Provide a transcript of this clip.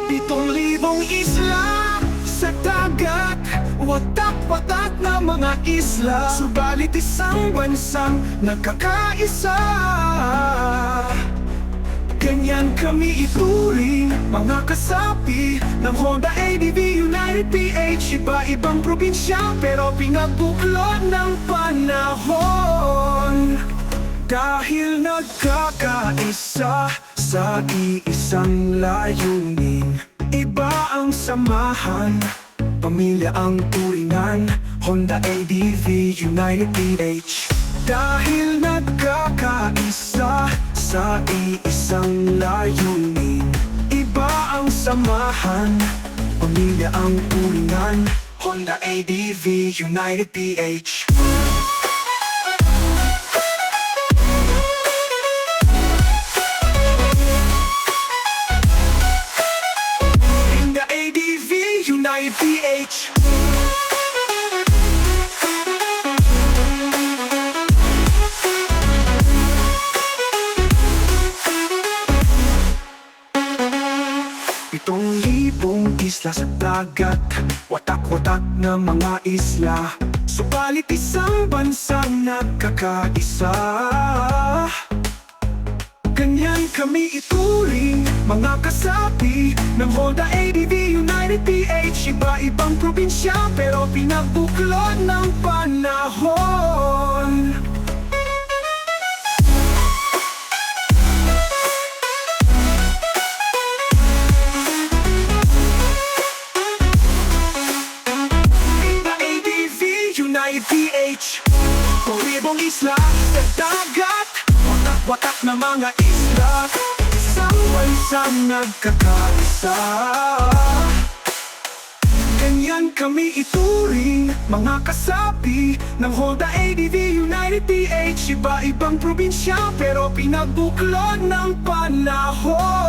7,000 isla sa dagat, watak-watak na mga isla, subalit isang bansang nagkakaisa. Ganyan kami ituring, mga kasapi ng Honda ADV United PH. Iba-ibang probinsya pero pinagbuklod ng panahon. Dahil nagkakaisa sa iisang layunin, iba ang samahan, pamilya ang turingan, Honda ADV United PH. Dahil nagkakaisa sa iisang layunin, iba ang samahan, pamilya ang turingan, Honda ADV United PH. Honda ADV United PH. Pitong libong isla sa dagat, watak-watak na mga isla, subalit isang bansang nagkakaisa. Ganyan kami ituring, mga kasapi ng Honda ADV United PH. Iba-ibang probinsya pero pinagbuklod ng panahon. United PH. Puribong isla sa dagat, watak-watak na mga isla, isang bansang nagkakaisa. Ganyan kami ituring, mga kasapi ng Honda ADV United PH. Iba-ibang probinsya pero pinagbuklod ng panahon.